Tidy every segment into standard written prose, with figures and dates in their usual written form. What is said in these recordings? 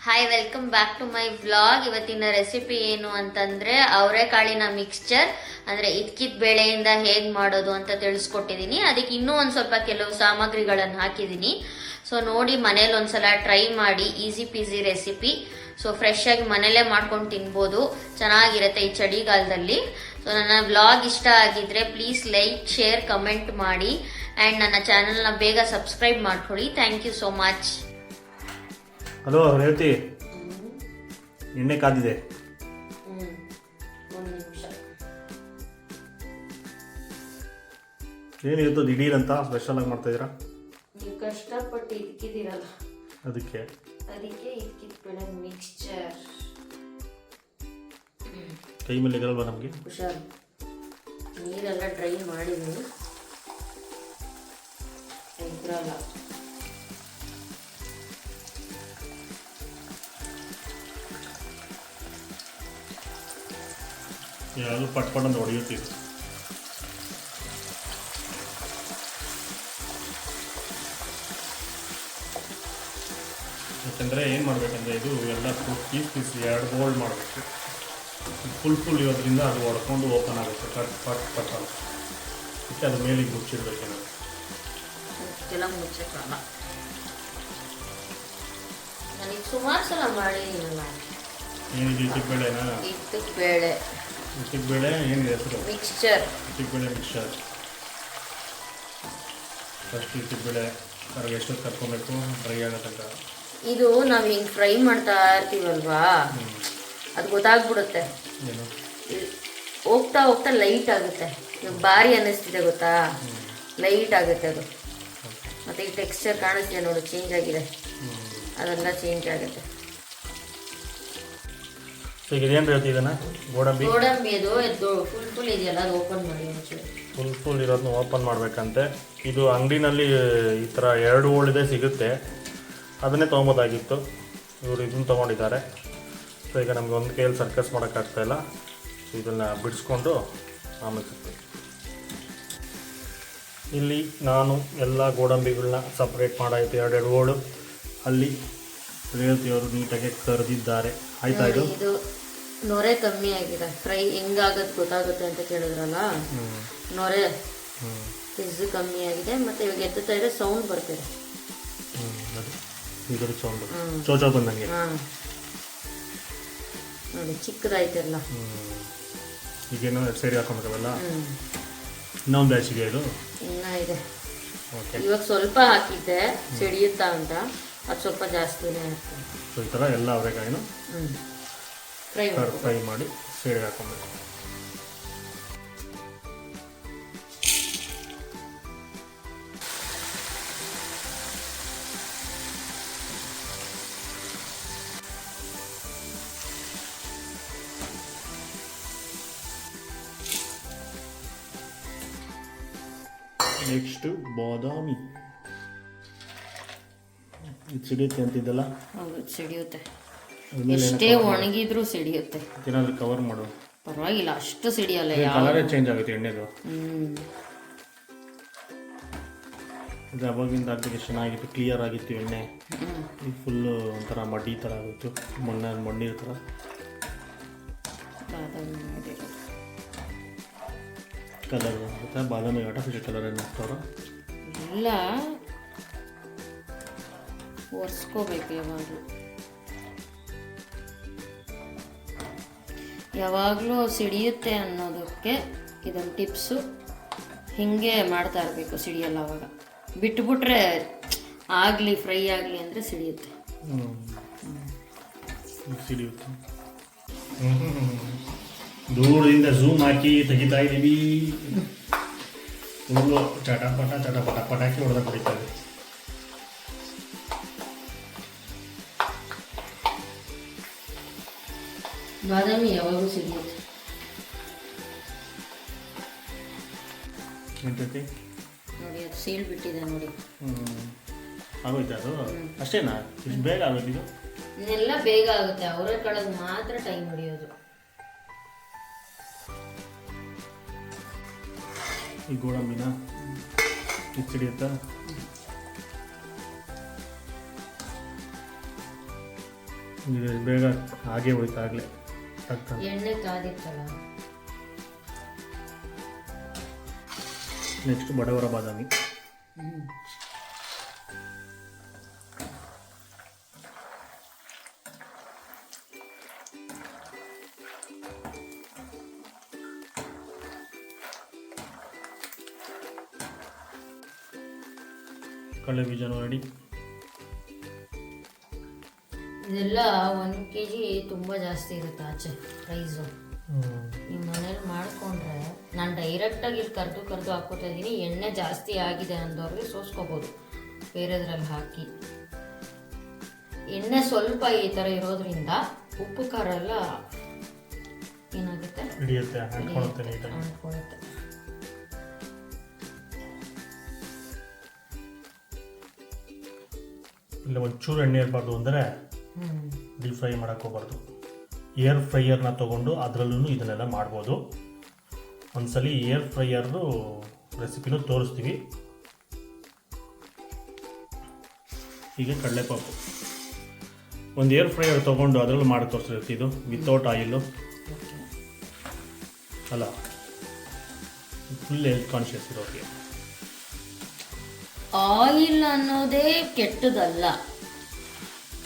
Hi, welcome back to my vlog. ಇವತ್ತಿನ recipe ಏನು ಅಂತಂದ್ರೆ ಅವರೆಕಾಳಿನ ಮಿಕ್ಸ್ಚರ್ ಅಂದ್ರೆ ಇದ್ಕಿದ್ ಬೇಳೆಯಿಂದ ಹೇಗ್ ಮಾಡೋದು ಅಂತ ತಿಳಿಸ್ಕೊಟ್ಟಿದೀನಿ. ಅದಕ್ಕೆ ಇನ್ನೂ ಒಂದ್ ಸ್ವಲ್ಪ ಕೆಲವು ಸಾಮಗ್ರಿಗಳನ್ನು ಹಾಕಿದೀನಿ. ಸೊ ನೋಡಿ, ಮನೇಲಿ ಒಂದ್ಸಲ ಟ್ರೈ ಮಾಡಿ. Easy peasy recipe. So fresh ಆಗಿ ಮನೇಲೆ ಮಾಡ್ಕೊಂಡು ತಿನ್ಬೋದು, ಚೆನ್ನಾಗಿರುತ್ತೆ ಈ ಚಳಿಗಾಲದಲ್ಲಿ. ಸೊ ನನ್ನ ವ್ಲಾಗ್ ಇಷ್ಟ ಆಗಿದ್ರೆ ಪ್ಲೀಸ್ ಲೈಕ್, ಶೇರ್, ಕಮೆಂಟ್ ಮಾಡಿ ಅಂಡ್ ನನ್ನ ಚಾನೆಲ್ನ ಬೇಗ ಸಬ್ಸ್ಕ್ರೈಬ್ ಮಾಡ್ಕೊಳ್ಳಿ. Thank you so much. Hello Revathi, ಎಣ್ಣೆ ಕಾದಿದೆ. ಒಂದು ನಿಮಿಷ. ಏನಿರುತ್ತೋ ದಿಢೀರ್ ಅಂತ ಸ್ಪೆಷಲ್ ಆಗಿ ಮಾಡ್ತಾ ಇದೀರಾ? ನೀವು ಕಷ್ಟಪಟ್ಟು ಇದ್ಕಿದಿರಲ್ಲ, ಅದಕ್ಕೆ ಇದ್ಕಿದ್ ಬೇಳೆ ಮಿಕ್ಸ್ಚರ್. ಕೈ ಮೇಲೆ ಇರಲ್ವಾ ನಮಗೆ? ಹುಷಾರು, ನೀರೆಲ್ಲ ಡ್ರೈ ಮಾಡಿದ್ವಿ, ಇದ್ರಲ್ಲ. ಯಾವುದು ಪಟ್ಪಟ್ ಹೊಡೆಯುತ್ತೀವಿ. ಯಾಕಂದರೆ ಏನು ಮಾಡಬೇಕಂದ್ರೆ ಇದು ಎಲ್ಲ ಪೀಸ್ ಎರಡು ಬೋಲ್ಡ್ ಮಾಡಬೇಕು. ಫುಲ್ ಇರೋದ್ರಿಂದ ಅದು ಹೊಡ್ಕೊಂಡು ಓಪನ್ ಆಗುತ್ತೆ. ಪಟ್ ಅದಕ್ಕೆ ಅದು ಮೇಲಿಗೆ ಮುಚ್ಚಿಡ್ಬೇಕೇನೋ. ಎಲ್ಲ ಮುಚ್ಚಕ್ಕಲ್ಲ, ನನಗೆ ಸುಮಾರು ಸಲ ಮಾಡಿದ್ದೀನಲ್ಲ. ಏನಿದೆ? ಇಟ್ಟಿಗೆ ಬೇಳೆ ಏನಿದೆ ಹೆಸರು? ಮಿಕ್ಸ್ಚರ್. ಇಟ್ಟಿಗೆ ಬೇಳೆ ಮಿಕ್ಸ್ಚರ್. ಫಸ್ಟ್ ಇಟ್ಟಿಗೆ ಬೇಳೆ ಅದ್ರಾಗ ಎಷ್ಟೊತ್ತು ಕರ್ಕೊಬೇಕು? ಡ್ರೈ ಆಗೋ ತನಕ. ಇದು ನಾವು ಹಿಂಗೆ ಫ್ರೈ ಮಾಡ್ತಾ ಇರ್ತೀವಲ್ವಾ, ಅದು ಗೊತ್ತಾಗ್ಬಿಡುತ್ತೆ. ಏನು? ಹೋಗ್ತಾ ಹೋಗ್ತಾ ಲೈಟ್ ಆಗುತ್ತೆ. ಇವಾಗ ಭಾರಿ ಅನ್ನಿಸ್ತಿದೆ ಗೊತ್ತಾ, ಲೈಟ್ ಆಗುತ್ತೆ ಅದು. ಮತ್ತು ಈ ಟೆಕ್ಸ್ಚರ್ ಕಾಣಿಸ್ತಿದೆ ನೋಡು, ಚೇಂಜ್ ಆಗಿದೆ. ಅದೆಲ್ಲ ಚೇಂಜ್ ಆಗುತ್ತೆ. ಸೊ ಈಗ ಏನು ಹೇಳ್ತೀವಿ ಇದನ್ನು? ಗೋಡಂಬಿ ಅದು ಫುಲ್ ಇದೆಯಲ್ಲ, ಅದು ಓಪನ್ ಮಾಡಿ ಒಂಚೂರು. ಫುಲ್ ಇರೋದನ್ನ ಓಪನ್ ಮಾಡಬೇಕಂತೆ. ಇದು ಅಂಗಡಿನಲ್ಲಿ ಈ ಥರ 2 ಹೋಳಿದೆ ಸಿಗುತ್ತೆ, ಅದನ್ನೇ ತೊಗೊಬೋದಾಗಿತ್ತು. ಇವರು ಇದನ್ನು ತೊಗೊಂಡಿದ್ದಾರೆ. ಸೊ ಈಗ ನಮ್ಗೆ ಒಂದು ಕೈಯಲ್ಲಿ ಸರ್ಕಸ್ ಮಾಡೋಕ್ಕಾಗ್ತಾಯಿಲ್ಲ. ಇದನ್ನು ಬಿಡಿಸ್ಕೊಂಡು ಆಮೇಲೆ ಸಿಗ್ತದೆ. ಇಲ್ಲಿ ನಾನು ಎಲ್ಲ ಗೋಡಂಬಿಗಳನ್ನ ಸಪ್ರೇಟ್ ಮಾಡಾಯಿತು. 2 ಹೋಳು ಅಲ್ಲಿ ರೇವತಿಯವರು ನೀಟಾಗಿ ಕರೆದಿದ್ದಾರೆ. ಆಯ್ತಾ? ಇದು ನೊರೆ ಕಮ್ಮಿ ಆಗಿದೆ. ಫ್ರೈ ಹೆಂಗಾಗತ್ತೆ ಗೊತ್ತಾಗುತ್ತೆ ಅಂತ ಕೇಳಿದ್ರಲ್ಲ, ನೊರೆ ಫಿಸ್ ಕಮ್ಮಿ ಆಗಿದೆ. ಮತ್ತೆ ಇವಾಗ ಎತ್ತುತ್ತಾ ಇದ್ರೆ ಸೌಂಡ್ ಬರ್ತಿದೆ. ಇದ್ರ ಸೌಂಡ್ ಚೋಚೋ ಬಂದಂಗೆ. ನೋಡಿ, ಚಿಕ್ಕದಾಯ್ತಿರಲ್ಲ. ಈಗೇನು ಸೈಡ್ ಹಾಕೊಂಡ್ಬೇಕಲ್ಲ. ಇನ್ನೊಂದು ಬ್ಯಾಚಿಗೆ ಇದು ಇನ್ನ ಇದೆ. ಓಕೆ, ಇವಾಗ ಸ್ವಲ್ಪ ಹಾಕಿದ್ದೆ ಸಿಡಿಯುತ್ತಾ ಅಂತ, ಅದು ಸ್ವಲ್ಪ ಜಾಸ್ತಿನೇ ಹಾಕ್ತೀನಿ. ಸೊ ಈ ಥರ ಎಲ್ಲ ಅವರೆಕಾಯಿನೂ ಫ್ರೈ ಮಾಡಿ ಸೈಡ್ಗೆ ಹಾಕೊಬೇಕು. ನೆಕ್ಸ್ಟು ಬಾದಾಮಿ. ಇದು ಸಿಡಿಯುತ್ತೆ ಅಂತಿದ್ದಲ್ಲ? ಹೌದು, ಸಿಡಿಯುತ್ತೆ. ಎಷ್ಟೇ ಒಣಗಿದ್ರೂ ಸಿಡಿಯುತ್ತೆ. ಏನಾದರೂ ಕವರ್ ಮಾಡು. ಪರವಾಗಿಲ್ಲ, ಅಷ್ಟು ಸಿಡಿಯಲ್ಲ. ಕಲರೇ ಚೇಂಜ್ ಆಗುತ್ತೆ ಎಣ್ಣೆದು. ಇದು ಅವಾಗಿಂದ ಹಾಕಿದ್ರೆ ಚೆನ್ನಾಗಿತ್ತು, ಕ್ಲಿಯರ್ ಆಗಿತ್ತು ಎಣ್ಣೆ. ಈಗ ಫುಲ್ಲು ಒಂಥರ ಮಡ್ಡಿ ಥರ ಆಗುತ್ತೆ, ಮಣ್ಣಿನ ಥರ. ಕಲರ್ ಆಗುತ್ತೆ. ಬಾದಾಮಿ ಆರ್ಟಿಫಿಷಿಯಲ್ ಕಲರ್ ಏನು ಹಾಕ್ತಾರ? ಇಲ್ಲ, ಒರೆಸ್ಕೋಬೇಕು ಯಾವಾಗಲೂ ಸಿಡಿಯುತ್ತೆ ಅನ್ನೋದಕ್ಕೆ ಇದೊಂದು ಟಿಪ್ಸು. ಹೀಗೆ ಮಾಡ್ತಾ ಇರಬೇಕು, ಸಿಡಿಯಲ್ಲ. ಅವಾಗ ಬಿಟ್ಬಿಟ್ರೆ ಆಗಲಿ ಫ್ರೈ ಆಗಲಿ ಅಂದರೆ ಸಿಡಿಯುತ್ತೆ. ಸಿಡಿಯುತ್ತೆ. ದೂರದಿಂದ ಝೂಮ್ ಹಾಕಿ ತೆಗಿತಾ ಇದ್ದೀವಿ. ಫುಲ್ಲು ಚಟಪಟ ಪಟಾಕಿ ಹೊಡೆದ ಹೊಡಿತಾರೆ. ಬಾದಾಮಿ ಯಾವಾಗೂ ಸಿಡಿಯುತ್ತೆ. ಎಂತೈತಿ ನೋಡಿ, ಅದು ಸೀಲ್ ಬಿಟ್ಟಿದೆ ನೋಡಿ. ಆಗೋಯ್ತು ಅದು? ಅಷ್ಟೇನಾ? ಇಷ್ಟು ಬೇಗ ಆಗೋದು ಇದು? ಇದೆಲ್ಲ ಬೇಗ ಆಗುತ್ತೆ, ಅವರೆಕಾಳಿಗೆ ಮಾತ್ರ ಟೈಮ್ ಹಿಡಿಯೋದು. ಈ ಗೋಡಂಬಿನ ಹಿಡಿಯುತ್ತಾ? ಇದು ಬೇಗ ಹಾಗೆ ಹೋಯ್ತು ಆಗಲೇ ಟಕ್ ಎಣ್ಣೆ ಕಾದಿತ್ತಲ್ಲ. ನೆಕ್ಸ್ಟ್ ಬಡವರ ಬಾದಾಮಿ. ಕಡಲೆ ಬೀಜನೂ ರೆಡಿ. ಇದೆಲ್ಲ 1 kg ತುಂಬ ಜಾಸ್ತಿ ಇರುತ್ತೆ ಆಚೆ ಪ್ರೈಸು. ನೀವು ಮನೇಲಿ ಮಾಡಿಕೊಂಡ್ರೆ ನಾನು ಡೈರೆಕ್ಟಾಗಿ ಇಲ್ಲಿ ಕರೆದು ಹಾಕೋತಾ ಇದ್ದೀನಿ. ಎಣ್ಣೆ ಜಾಸ್ತಿ ಆಗಿದೆ ಅಂದವ್ರಿಗೆ ಸೋಸ್ಕೋಬೋದು ಬೇರೆದ್ರಲ್ಲಿ ಹಾಕಿ. ಎಣ್ಣೆ ಸ್ವಲ್ಪ ಈ ಥರ ಇರೋದ್ರಿಂದ ಉಪ್ಪು ಖಾರ ಎಲ್ಲ ಏನಾಗುತ್ತೆ ಹಿಡಿಯುತ್ತೆ, ಅಂಟ್ಕೊಳ್ಳುತ್ತೆ ನೀಟಾಗಿ. ಅಂಟ್ಕೊಳ್ಳುತ್ತೆ. ಇಲ್ಲ ಒಂಚೂರು ಎಣ್ಣೆ ಇರಬಾರ್ದು ಅಂದರೆ ಡೀಪ್ ಫ್ರೈ ಮಾಡೋಕ್ಕೆ ಹೋಗ್ಬಾರ್ದು. ಏರ್ ಫ್ರೈಯರ್ನ ತೊಗೊಂಡು ಅದರಲ್ಲೂ ಇದನ್ನೆಲ್ಲ ಮಾಡ್ಬೋದು. ಒಂದ್ಸಲಿ ಏರ್ ಫ್ರೈಯರ್ದು ರೆಸಿಪಿನೂ ತೋರಿಸ್ತೀವಿ. ಹೀಗೆ ಕಡಲೆಪಾಪು ಒಂದು ಏರ್ ಫ್ರೈಯರ್ ತೊಗೊಂಡು ಅದರಲ್ಲೂ ಮಾಡಿ ತೋರಿಸಿರುತ್ತೆ. ಇದು ವಿತೌಟ್ ಆಯಿಲು ಅಲ್ಲ, ಫುಲ್ ಹೆಲ್ತ್ ಕಾನ್ಷಿಯಸ್ ಇರೋರಿಗೆ. ಆಯಿಲ್ ಅನ್ನೋದೇ ಕೆಟ್ಟದಲ್ಲ,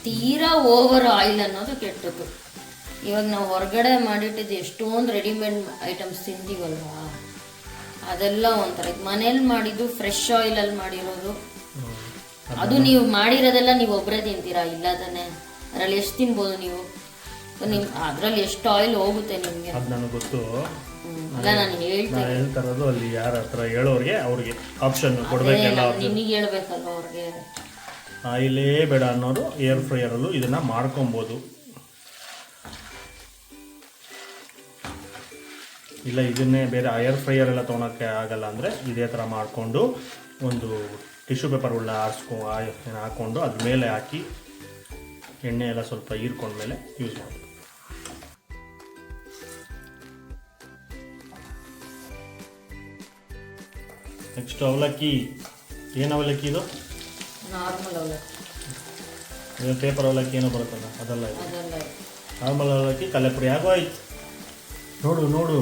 ತೀರಾ ಓವರ್ ಆಯಿಲ್ ಅನ್ನೋದು ಕೆಟ್ಟದ್ದು. ಇವಾಗ ನಾವು ಹೊರಗಡೆ ಮಾಡಿಟ್ಟಿದ್ದು ಎಷ್ಟೊಂದು ರೆಡಿಮೇಡ್ ಐಟಮ್ಸ್ ತಿಂತೀವಲ್ವಾ, ಅದೆಲ್ಲ ಒಂಥರ. ಮನೇಲಿ ಮಾಡಿದ್ದು ಫ್ರೆಶ್ ಆಯಿಲಲ್ಲಿ ಮಾಡಿರೋದು, ಅದು ನೀವು ಮಾಡಿರೋದೆಲ್ಲ ನೀವು ಒಬ್ಬರೇ ತಿಂತೀರಾ? ಇಲ್ಲದನ್ನೇ ಅದರಲ್ಲಿ ಎಷ್ಟು ತಿನ್ಬೋದು ನೀವು? ಅದರಲ್ಲಿ ಎಷ್ಟು ಆಯಿಲ್ ಹೋಗುತ್ತೆ ನಿಮಗೆ? ಅದು ನನಗೆ ಗೊತ್ತು. ಅಲ್ಲ ನಾನು ಹೇಳ್ತಾರದು ಅಲ್ಲಿ ಯಾರ ಹತ್ರ ಹೇಳೋರಿಗೆ ಅವ್ರಿಗೆ ಆಪ್ಷನ್ ಕೊಡಬೇಕಲ್ಲ. ನಿನಗೆ ಹೇಳ್ಬೇಕಲ್ವ ಅವ್ರಿಗೆ. ಆಯಿಲೇ ಬೇಡ ಅನ್ನೋರು ಏರ್ ಫ್ರೈಯರಲ್ಲೂ ಇದನ್ನು ಮಾಡ್ಕೊಬೋದು. ಇಲ್ಲ ಇದನ್ನೇ ಬೇರೆ ಏರ್ ಫ್ರೈಯರ್ ಎಲ್ಲ ತೊಗೊಳಕ್ಕೆ ಆಗಲ್ಲ ಅಂದರೆ ಇದೇ ಥರ ಮಾಡಿಕೊಂಡು ಒಂದು ಟಿಶ್ಯೂ ಪೇಪರ್ಗಳನ್ನ ಹಾಕ್ಕೊಂಡು ಅದ್ರ ಮೇಲೆ ಹಾಕಿ ಎಣ್ಣೆ ಎಲ್ಲ ಸ್ವಲ್ಪ ಹೀರ್ಕೊಂಡ್ಮೇಲೆ ಯೂಸ್ ಮಾಡಿ. ನೆಕ್ಸ್ಟ್ ಅವಲಕ್ಕಿ. ಏನು ಅವಲಕ್ಕಿ ಇದು? ನಾರ್ಮಲ್ ಅವಲಕ್ಕಿ. ಇದು ಪೇಪರ್ ಅವಲಕ್ಕಿ ಏನೋ ಬರುತ್ತಲ್ಲ ಅದಲ್ಲ. ನಾರ್ಮಲ್ ಅವಲಕ್ಕಿ ಕಲೆಪುರಿ ಆಗೋಯ್ತು. ನೋಡು ನೋಡು,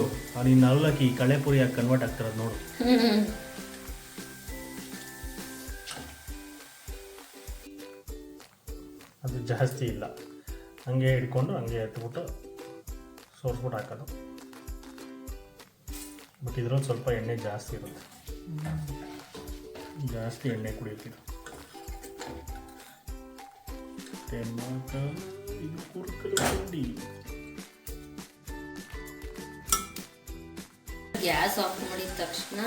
ನಿನ್ನ ಅವಲಕ್ಕಿ ಕಳೆಪುರಿಯಾಗಿ ಕನ್ವರ್ಟ್ ಆಗ್ತಿರೋದು ನೋಡು. ಅದು ಜಾಸ್ತಿ ಇಲ್ಲ, ಹಂಗೆ ಹಿಡ್ಕೊಂಡು ಹಂಗೆ ಎತ್ಬಿಟ್ಟು ಸೋರ್ಸ್ಬಿಟ್ಟು ಹಾಕೋದು. ಬಟ್ ಇದ್ರಲ್ಲಿ ಸ್ವಲ್ಪ ಎಣ್ಣೆ ಜಾಸ್ತಿ ಇರುತ್ತೆ, ಜಾಸ್ತಿ ಎಣ್ಣೆ ಕುಡಿಯುತ್ತಿದ್ದು. ಇದು ಕುರ್ಕಲು ತಿಂಡಿ. ಗ್ಯಾಸ್ ಆಫ್ ಮಾಡಿದ ತಕ್ಷಣ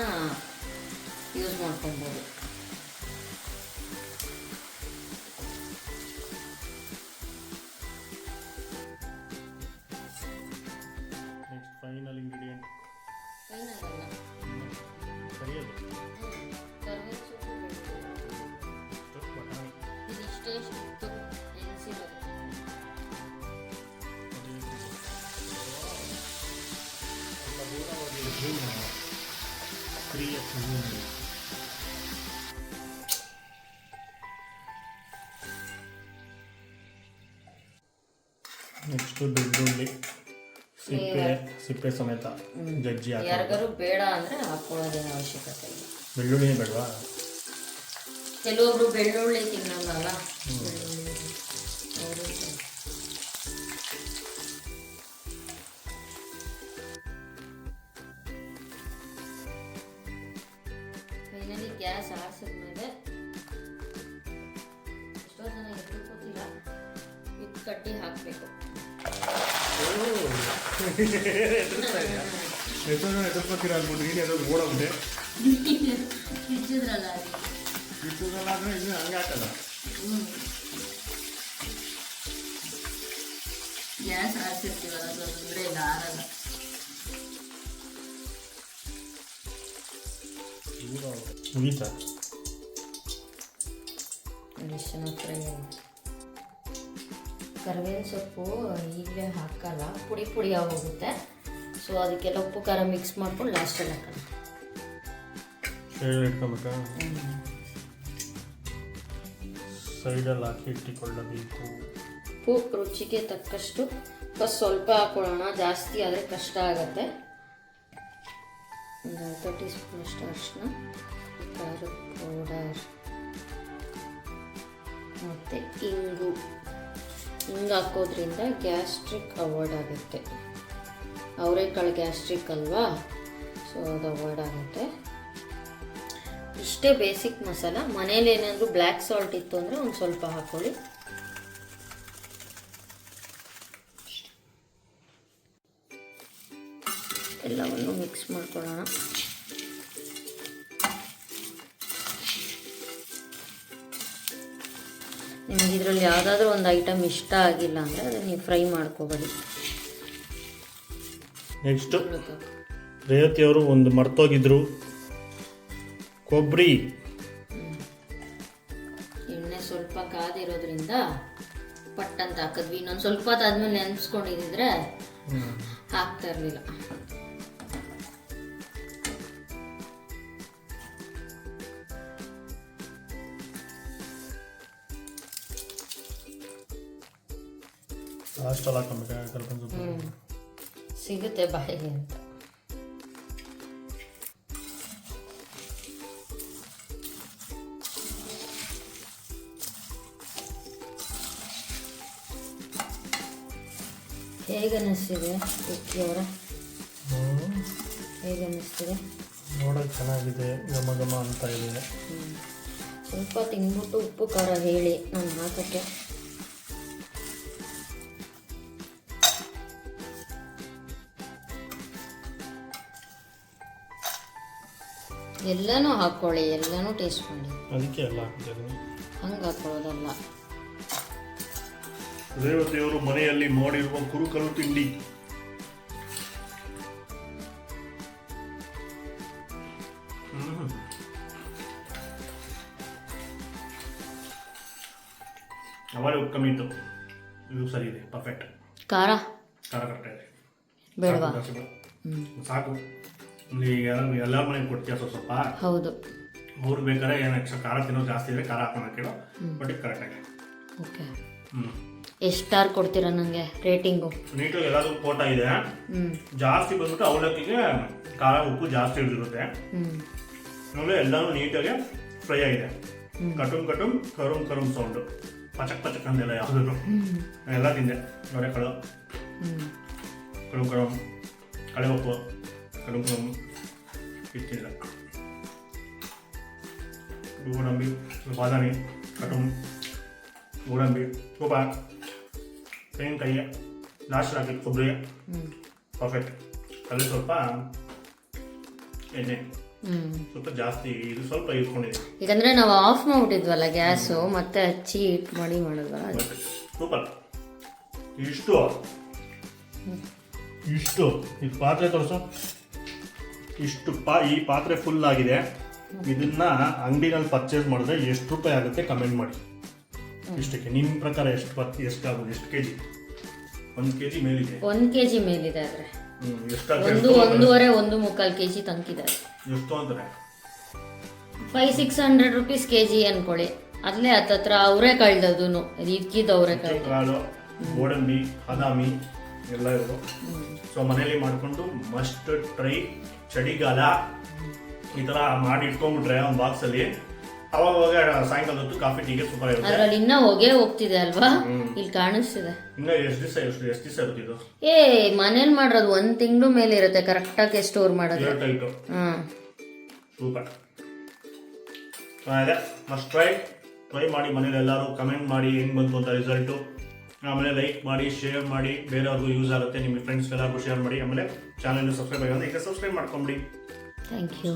ಯೂಸ್ ಮಾಡ್ಕೊಬೋದು. ನೆಕ್ಸ್ಟ್ ಫೈನಲ್ ಇಂಗ್ರೀಡಿಯೆಂಟ್ ಸರಿಯದು ಬಟಾಣಿ. ಇದಿಷ್ಟೇ ಇತ್ತು ನೆನೆಸಿರೋದು. ನೆಕ್ಸ್ಟ್ ಬೆಳ್ಳುಳ್ಳಿ ಸಿಪ್ಪೆ ಸಮೇತ ಜಜ್ಜಿ ಹಾಕಿ. ಯಾರಿಗಾರು ಬೇಡ ಅಂದ್ರೆ ಹಾಕೊಳ್ಳೋದೇನು ಅವಶ್ಯಕತೆ ಇಲ್ಲ. ಬೆಳ್ಳುಳ್ಳಿನೇ ಬೇಡವಾ? ಕೆಲವೊಬ್ರು ಬೆಳ್ಳುಳ್ಳಿ ತಿನ್ನಲ್ಲ. ಫೈನಲಿ ಗ್ಯಾಸ್ ಆರಿಸಿದ್ಮೇಲೆ ಎಷ್ಟೋ ಜನ ಎತ್ತಿಲ್ಲ, ಇದು ಕಟ್ಟಿ ಹಾಕಬೇಕು. ಎದುರ್ಕೋತೀರ ಅಂದ್ಬಿಟ್ಟು ನೀನು ಎದುರು ಓಡೋಗ್ಬಿಟ್ಟೆ. ಕಿಚ್ಚಿದ್ರಲ್ಲ ಅದು ಕಿಚ್ಚುದಲ್ಲ ಅಂದರೆ ಇನ್ನು ಹಂಗೆ ಹಾಕಲ್ಲ. ಗ್ಯಾಸ್ ಆರಿಸಿರ್ತೀವಲ್ಲ ಅದು ತೊಂದರೆ ಇಲ್ಲ, ಆರಲ್ಲ. ಮುಗೀತಾ? ಎಷ್ಟು ಚೆನ್ನಾಗಿ ಫ್ರೈ ಆಗಿದೆ. ಕರಿಬೇವಿನ ಸೊಪ್ಪು ಈಗಲೇ ಹಾಕಲ್ಲ, ಪುಡಿ ಆಗೋಗುತ್ತೆ. ಸೊ ಅದಕ್ಕೆಲ್ಲ ಉಪ್ಪು ಖಾರ ಮಿಕ್ಸ್ ಮಾಡ್ಕೊಂಡು ಲಾಸ್ಟಲ್ಲಿ ಹಾಕೋಣ. ಇಟ್ಕೊಬೇಕಾ? ಸೈಡಲ್ಲಿ ಹಾಕಿ ಇಟ್ಟುಕೊಳ್ಳಬೇಕು. ಉಪ್ಪು ರುಚಿಗೆ ತಕ್ಕಷ್ಟು ಫಸ್ಟ್ ಸ್ವಲ್ಪ ಹಾಕೊಳ್ಳೋಣ, ಜಾಸ್ತಿ ಆದರೆ ಕಷ್ಟ ಆಗುತ್ತೆ. ಒಂದು ಅರ್ಧ ಟೀ ಸ್ಪೂನ್ ಅಷ್ಟು ಅರಿಶಿನ, ಖಾರದ ಪೌಡರ್ ಮತ್ತು ಇಂಗು ಹಾಕೋದ್ರಿಂದ ಗ್ಯಾಸ್ಟ್ರಿಕ್ ಅವಾಯ್ಡ್ ಆಗುತ್ತೆ. ಅವರೆಕಾಳು ಗ್ಯಾಸ್ಟ್ರಿಕ್ ಅಲ್ವಾ, ಸೊ ಅದು ಅವಾಯ್ಡ್ ಆಗುತ್ತೆ. ಇಷ್ಟೇ ಬೇಸಿಕ್ ಮಸಾಲ. ಮನೇಲಿ ಏನಾದರೂ ಬ್ಲ್ಯಾಕ್ ಸಾಲ್ಟ್ ಇತ್ತು ಅಂದರೆ ಒಂದು ಸ್ವಲ್ಪ ಹಾಕೊಳ್ಳಿ. ಎಲ್ಲವನ್ನು ಮಿಕ್ಸ್ ಮಾಡ್ಕೊಳ್ಳೋಣ. ನಿಮಗೆ ಇದರಲ್ಲಿ ಯಾವುದಾದ್ರೂ ಒಂದು ಐಟಮ್ ಇಷ್ಟ ಆಗಿಲ್ಲ ಅಂದರೆ ಅದನ್ನು ನೀವು ಫ್ರೈ ಮಾಡ್ಕೋಬೇಡಿ. ನೆಕ್ಸ್ಟು ರೇವತಿಯವರು ಒಂದು ಮರ್ತೋಗಿದ್ರು, ಕೊಬ್ಬರಿ ಎಣ್ಣೆ ಸ್ವಲ್ಪ ಕಾದಿರೋದ್ರಿಂದ ಪಟ್ಟಂತ ಹಾಕಿದ್ವಿ. ಇನ್ನೊಂದು ಸ್ವಲ್ಪ ಹೊತ್ತಾದ್ಮೇಲೆ ನೆನೆಸ್ಕೊಂಡಿದ್ರೆ ಹಾಕ್ತಾ ಇರಲಿಲ್ಲ. ಲಾಸ್ಟಲ್ಲಿ ಹಾಕೊಬೇಕಾಗುತ್ತೆ, ಸಿಗುತ್ತೆ ಬಾಯಿಗೆ ಅಂತ. ಹೇಗೆ ಅನ್ನಿಸ್ತಿದೆ ಅವರ? ಹೇಗೆ ಅನ್ನಿಸ್ತಿದೆ? ನೋಡೋಕೆ ಚೆನ್ನಾಗಿದೆ, ಘಮ ಘಮ ಅಂತ ಇದೆ. ಸ್ವಲ್ಪ ತಿಂದ್ಬಿಟ್ಟು ಉಪ್ಪು ಖಾರ ಹೇಳಿ ನಾನು ಹಾಕೋಕ್ಕೆ. ಎಲ್ಲನೂ ಹಾಕ್ಕೊಳ್ಳಿ, ಎಲ್ಲನೂ ಟೇಸ್ಟ್ ಮಾಡಿ. ಅದಕ್ಕೆ ಎಲ್ಲ ಹಾಕಿದ್ದೇನೆ, ಹಂಗೆ ಹಾಕೊಳ್ಳೋದಲ್ಲ. ರೇವತಿಯವರು ಮನೆಯಲ್ಲಿ ಮಾಡಿರುವ ಕುರುಕಲು ತಿಂಡಿ. ಅವಾಗ ಕಮ್ಮಿ ಇತ್ತು, ಇದು ಸರಿ ಇದೆ, ಪರ್ಫೆಕ್ಟ್. ಖಾರ ಕರೆಕ್ಟ್ ಇದೆ, ಬೇಡವಾ? ಸಾಕು. ಈಗ ಎಲ್ಲರ ಮನೆಗೆ ಕೊಡ್ತೀಯ ಸ್ವಲ್ಪ. ಹೌದು, ಅವ್ರು ಬೇಕಾದ್ರೆ ಏನು ಎಕ್ಸ್ಟ್ರಾ ಖಾರ ತಿನ್ನೋದು ಜಾಸ್ತಿ ಇದ್ರೆ ಖಾರ ಹಾಕೊಂಡು ಕೇಳೋ, ಬಟ್ ಇದು ಕರೆಕ್ಟಾಗಿ. ಓಕೆ, ಎಷ್ಟು ಸ್ಟಾರ್ ಕೊಡ್ತೀರಾ ನನಗೆ ರೇಟಿಂಗು? ನೀಟಾಗಿ ಎಲ್ಲಾದ್ರೂ ಕೋಟ ಇದೆ. ಜಾಸ್ತಿ ಬಂದ್ಬಿಟ್ಟು ಅವಲಕ್ಕಿಗೆ ಖಾರ ಉಪ್ಪು ಜಾಸ್ತಿ ಹಿಡಿದಿರುತ್ತೆ. ಆಮೇಲೆ ಎಲ್ಲಾನು ನೀಟಾಗಿ ಫ್ರೈ ಆಗಿದೆ. ಕಟುಮ್ ಕರುಮ್ ಸೌಂಡು, ಪಚಕ್ ಅಂದೆಲ್ಲ ಯಾವುದನ್ನು ಎಲ್ಲ ತಿಂದೆ. ಅವರೆಕಾಳು ಕಡುಮ್ ಕಳೆ ಉಪ್ಪು ಕಡುಮ್ ಇತ್ತಿಲ್ಲ. ಗೋಡಂಬಿ, ಬಾದಾಮಿ, ಕಟುಮ್, ಗೋಡಂಬಿ, ತುಪ್ಪ, ತೆಂಗಿನಕಾಯಿ, ಲಾಸ್ಟ್ ಹಾಕಿ ಕೊಬ್ಬರಿ, ಪರ್ಫೆಕ್ಟ್. ಅಲ್ಲಿ ಸ್ವಲ್ಪ ಎಣ್ಣೆ ಸ್ವಲ್ಪ ಜಾಸ್ತಿ, ಇದು ಸ್ವಲ್ಪ ಇಟ್ಕೊಂಡಿದೆ. ಈಗಂದ್ರೆ ನಾವು ಆಫ್ ಮಾಡ್ಬಿಟ್ಟಿದ್ವಲ್ಲ ಗ್ಯಾಸು, ಮತ್ತೆ ಹಚ್ಚಿ ಹಿಟ್ ಮಾಡಿ ಮಾಡಿದ್ವಲ್ಲ. ಸೂಪರ್. ಇಷ್ಟು ಇದು ಪಾತ್ರೆ ತೋರಿಸು. ಈ ಪಾತ್ರೆ ಫುಲ್ ಆಗಿದೆ. ಇದನ್ನ ಅಂಗಡಿನಲ್ಲಿ ಪರ್ಚೇಸ್ ಮಾಡಿದ್ರೆ ಎಷ್ಟು ರೂಪಾಯಿ ಆಗುತ್ತೆ ಕಮೆಂಟ್ ಮಾಡಿ. ಇಷ್ಟಕ್ಕೆ ನಿಮ್ಮ ಪ್ರಕಾರ ಎಷ್ಟಾಗುತ್ತೆ? ಎಷ್ಟು ಕೆಜಿ? 1 ಕೆಜಿ ಮೇಲಿದೆ. 1 ಕೆಜಿ ಮೇಲಿದೆ. ಆದ್ರೆ ಒಂದೂವರೆ 1.25 ಕೆಜಿ ತನಕಿದೆ. ಎಷ್ಟು ಅಂತಾರೆ? 500-600 ರೂಪೀಸ್ ಕೆಜಿ ಅನ್ಕೊಳ್ಳಿ. ಅಲ್ಲೇ ಹತ್ತತ್ರ ಅವರೆಕಾಳು, ಇದ್ಕಿದ್ದು ಅವರೆಕಾಳು, ಗೋಡಂಬಿ, ಬಾದಾಮಿ ಎಲ್ಲ ಇರೋದು. ಸೊ ಮನೇಲಿ ಮಾಡಿಕೊಂಡು ಮಸ್ಟ್ ಟ್ರೈ. ಚಳಿಗಾಲ ಈ ಥರ ಮಾಡಿ ಇಟ್ಕೊಂಡ್ಬಿಟ್ರೆ ಒಂದು ಬಾಕ್ಸಲ್ಲಿ, ಅವಾಗ ಸಾಯಂಕಾಲ ಹೊತ್ತು ಕಾಫಿ ಟೀಗೆ ಸೂಪರ್ ಇರುತ್ತೆ. ಅದ್ರಲ್ಲಿ ಇನ್ನ ಹೊಗೆ ಹೋಗ್ತಿದೆ ಅಲ್ವಾ, ಇಲ್ಲಿ ಕಾಣಿಸ್ತಿದೆ. ಇನ್ನ ಎಷ್ಟು ದಿವಸ ಇರುತ್ತೆ ಇದು? ಮನೇಲಿ ಮಾಡಿರೋದು 1 ತಿಂಗಳು ಮೇಲೆ ಇರುತ್ತೆ ಕರೆಕ್ಟಾಗಿ ಸ್ಟೋರ್ ಮಾಡೋದು. ಸೂಪರ್. ಅದೇ ಮಸ್ಟ್ ಟ್ರೈ ಮಾಡಿ ಮನೇಲಿ ಎಲ್ಲರೂ. ಕಮೆಂಟ್ ಮಾಡಿ ಹೆಂಗ್ ಬಂತು ಅಂತ ರಿಸಲ್ಟು. ಆಮೇಲೆ ಲೈಕ್ ಮಾಡಿ, ಶೇರ್ ಮಾಡಿ, ಬೇರೆಯವ್ರಿಗೂ ಯೂಸ್ ಆಗುತ್ತೆ. ನಿಮ್ಮ ಫ್ರೆಂಡ್ಸ್ಗೆಲ್ಲರಿಗೂ ಶೇರ್ ಮಾಡಿ. ಆಮೇಲೆ ಚಾನಲ್ ಸಬ್ಸ್ಕ್ರೈಬ್ ಆಗಿದೆ, ಈಗ ಸಬ್ಸ್ಕ್ರೈಬ್ ಮಾಡ್ಕೊಂಬಿಡಿ. Thank you.